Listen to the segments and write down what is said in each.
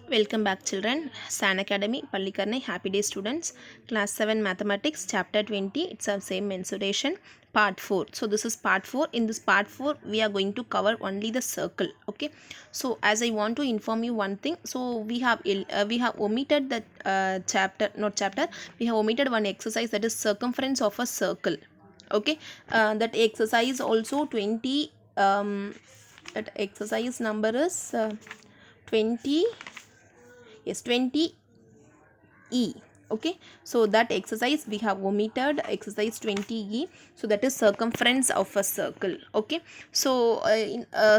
Welcome back children. San Academy, Pallikarnai, Happy Day students. Class 7 Mathematics, Chapter 20. It's a same mensuration. Part 4. So this is part 4. In this part 4, we are going to cover only the circle. Okay. So as I want to inform you one thing. So we have omitted the we have omitted one exercise, that is circumference of a circle. Okay. That exercise also 20. That exercise number is 20. Yes, 20 E. Okay, so that exercise we have omitted, exercise 20E. So that is circumference of a circle. Okay, so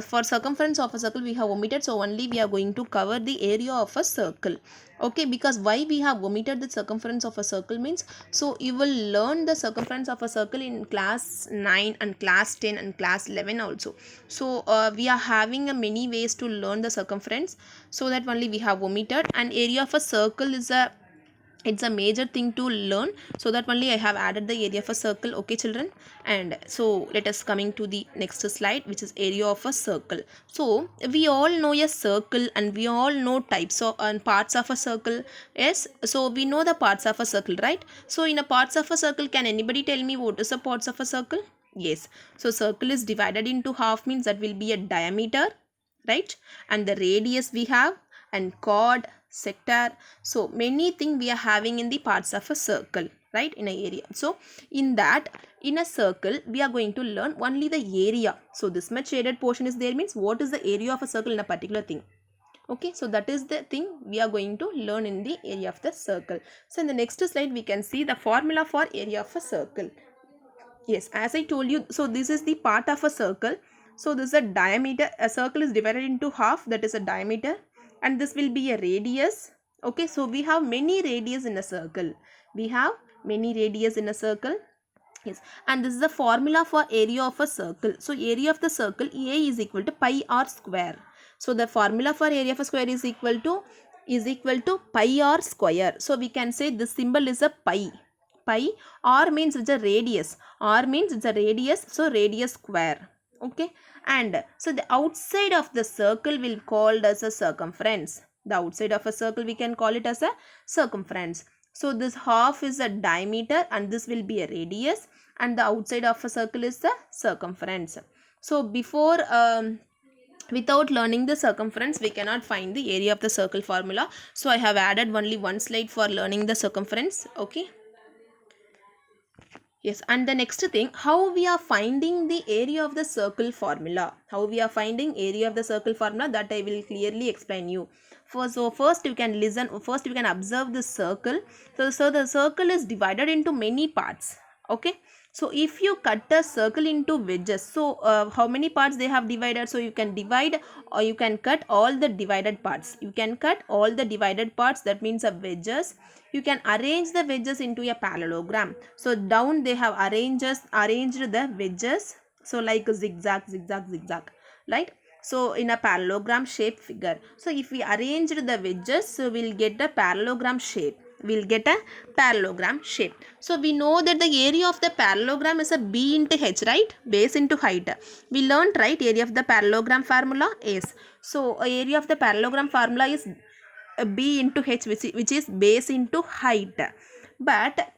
for circumference of a circle we have omitted, so only we are going to cover the area of a circle. Okay, because why we have omitted the circumference of a circle means, so you will learn the circumference of a circle in class 9 and class 10 and class 11 also. So we are having a many ways to learn the circumference, so that only we have omitted. And area of a circle is it's a major thing to learn, so that only I have added the area of a circle. Okay children, and so let us coming to the next slide, which is area of a circle. So we all know a circle and we all know types of and parts of a circle. Yes, so we know the parts of a circle, right? So in a parts of a circle, can anybody tell me what is the parts of a circle? Yes, so circle is divided into half, means that will be a diameter, right? And the radius we have, and chord, sector, so many things we are having in the parts of a circle, right, in a area. So in that, in a circle we are going to learn only the area. So this much shaded portion is there, means what is the area of a circle in a particular thing. Okay, so that is the thing we are going to learn in the area of the circle. So in the next slide we can see the formula for area of a circle. Yes, as I told you, so this is the part of a circle. So this is a diameter. A circle is divided into half, that is a diameter, and this will be a radius. Okay, so we have many radius in a circle. We have many radius in a circle. Yes, and this is the formula for area of a circle. So area of the circle, A is equal to pi r square. So the formula for area of a square is equal to pi r square. So we can say this symbol is a pi. Pi, r means it's a radius. R means it's a radius, so radius square. Okay, and so the outside of the circle will called as a circumference. The outside of a circle we can call it as a circumference. So this half is a diameter and this will be a radius, and the outside of a circle is the circumference. So before without learning the circumference we cannot find the area of the circle formula. So I have added only one slide for learning the circumference. Okay. Yes, and the next thing, how we are finding the area of the circle formula. How we are finding area of the circle formula, that I will clearly explain you. First you can listen, first you can observe the circle. So the circle is divided into many parts. Okay, so if you cut a circle into wedges, so how many parts they have divided? So you can divide, or you can cut all the divided parts. You can cut all the divided parts, that means of wedges. You can arrange the wedges into a parallelogram. So down they have arranged the wedges, so like a zigzag, right? So in a parallelogram shape figure. So if we arrange the wedges, so we'll get a parallelogram shape. So we know that the area of the parallelogram is a b into h, right? Base into height. We learned, right, area of the parallelogram formula? Yes. So area of the parallelogram formula is b into h, which is base into height. But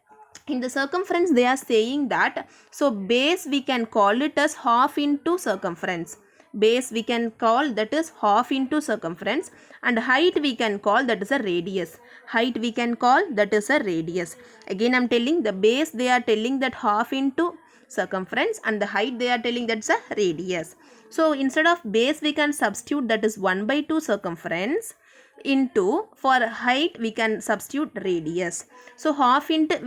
in the circumference they are saying that, so base we can call it as half into circumference. Base we can call that is half into circumference, and height we can call that is a radius. Height we can call that is a radius. Again I am telling, the base they are telling that half into circumference, and the height they are telling that's a radius. So instead of base we can substitute that is 1/2 circumference, into, for height we can substitute radius. So half into,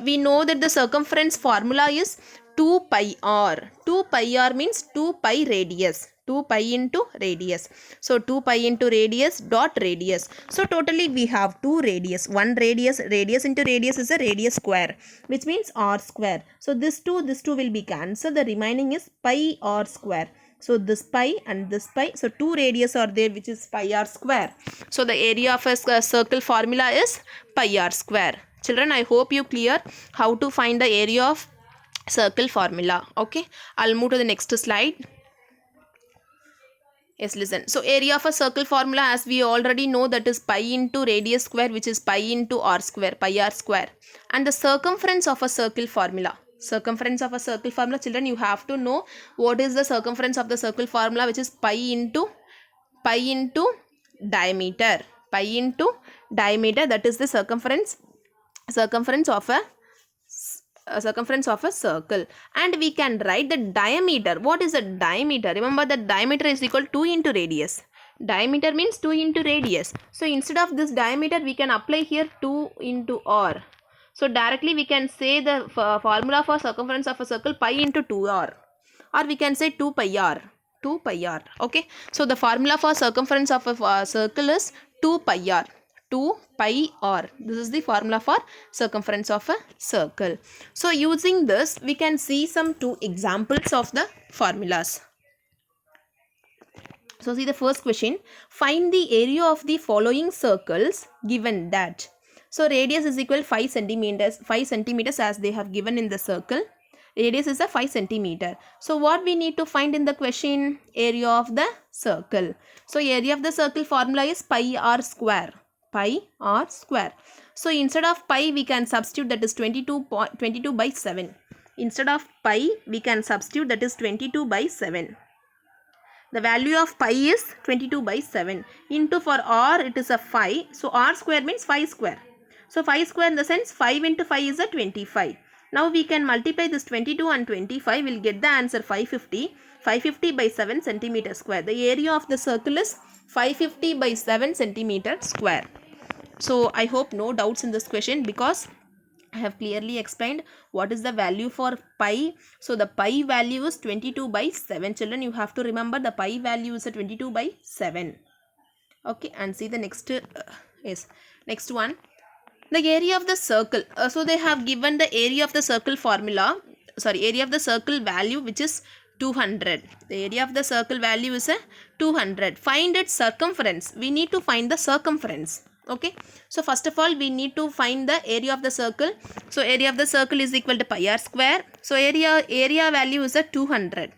we know that the circumference formula is 2 pi r. 2 pi r means 2 pi radius. 2 pi into radius. So 2 pi into radius dot radius. So totally we have 2 radius. One radius into radius is a radius square, which means r square. So this 2 will be cancelled. The remaining is pi r square. So this pi and this pi, so 2 radius are there, which is pi r square. So the area of a circle formula is pi r square. Children, I hope you clear how to find the area of circle formula. Okay, I'll move to the next slide. Yes, listen. So area of a circle formula, as we already know, that is pi into radius square, which is pi into r square, pi r square. And the circumference of a circle formula. Circumference of a circle formula, children, you have to know what is the circumference of the circle formula, which is pi into diameter. Pi into diameter, that is the circumference of a circle. And we can write the diameter. What is the diameter? Remember, the diameter is equal to 2 into radius. Diameter means 2 into radius. So instead of this diameter, we can apply here 2 into r. So directly we can say the formula for circumference of a circle, pi into 2r, or we can say 2 pi r. 2 pi r. Okay, so the formula for circumference of a circle is 2 pi r. 2 pi r. This is the formula for circumference of a circle. So using this, we can see some 2 examples of the formulas. So see the first question. Find the area of the following circles given that. So radius is equal 5 centimeters as they have given in the circle. Radius is a 5 centimeter. So what we need to find in the question? Area of the circle. So area of the circle formula is pi r square. Pi r square. So instead of pi, we can substitute, that is 22 by 7. Instead of pi, we can substitute, that is 22 by 7. The value of pi is 22 by 7. Into, for r, it is a 5. So r square means 5 square. So 5 square in the sense 5 into 5 is a 25. Now we can multiply this 22 and 25. We'll get the answer 550. 550 by 7 centimeter square. The area of the circle is 550 by 7 centimeter square. So I hope no doubts in this question, because I have clearly explained what is the value for pi. So the pi value is 22 by 7. Children, you have to remember the pi value is a 22 by 7. Okay, and see the next next one. The area of the circle. So they have given the area of the circle formula. Area of the circle value, which is 200. The area of the circle value is a 200. Find its circumference. We need to find the circumference. Okay, so first of all, we need to find the area of the circle. So area of the circle is equal to pi r square. So area value is a 200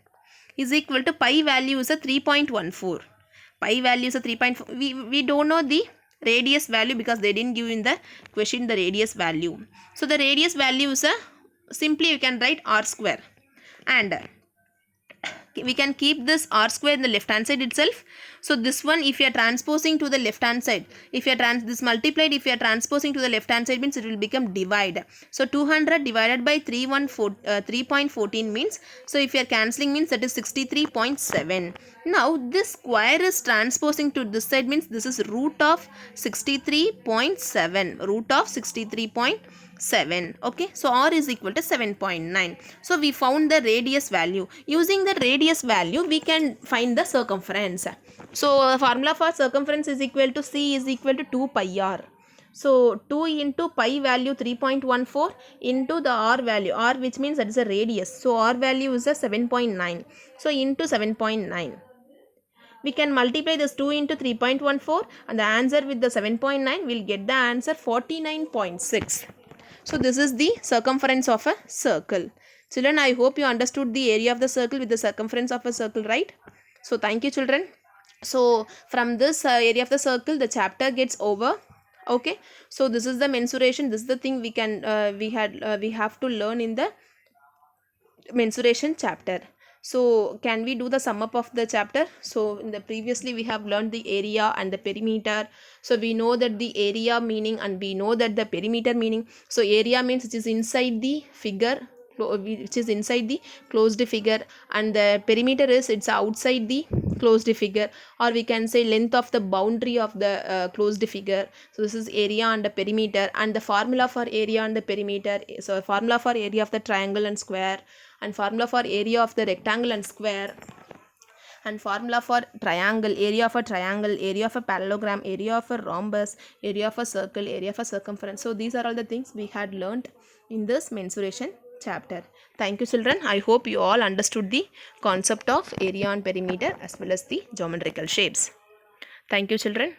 is equal to pi value is a 3.14. Pi value is a 3.4. We don't know the radius value because they didn't give in the question the radius value. So the radius value is a, simply you can write r square, and we can keep this r square in the left hand side itself. So this one, if you are transposing to the left hand side, if you are this multiplied, if you are transposing to the left hand side, means it will become divide. So 200 divided by 3.14 means, so if you are cancelling, means that is 63.7. Now this square is transposing to this side, means this is root of 63.7. Root of 63.7. Okay, so r is equal to 7.9. So we found the radius value. Using the radius value, we can find the circumference. So the formula for circumference is equal to C is equal to 2 pi r. So 2 into pi value 3.14 into the r value, r which means that is a radius. So r value is a 7.9. So into 7.9. We can multiply this 2 into 3.14 and the answer with the 7.9 will get the answer 49.6. So this is the circumference of a circle. Children, I hope you understood the area of the circle with the circumference of a circle, right? So thank you, children. So from this area of the circle, the chapter gets over. Okay, so this is the mensuration. This is the thing we can we have to learn in the mensuration chapter. So can we do the sum up of the chapter? So in the previously we have learned the area and the perimeter. So we know that the area meaning and we know that the perimeter meaning. So area means it is inside the figure, which is inside the closed figure, and the perimeter is it's outside the closed figure, or we can say length of the boundary of the closed figure. So this is area and the perimeter, and the formula for area and the perimeter. So formula for area of the triangle and square, and formula for area of the rectangle and square, and formula for triangle, area of a triangle, area of a parallelogram, area of a rhombus, area of a circle, area of a circumference. So these are all the things we had learned in this mensuration chapter. Thank you, children. I hope you all understood the concept of area and perimeter as well as the geometrical shapes. Thank you, children.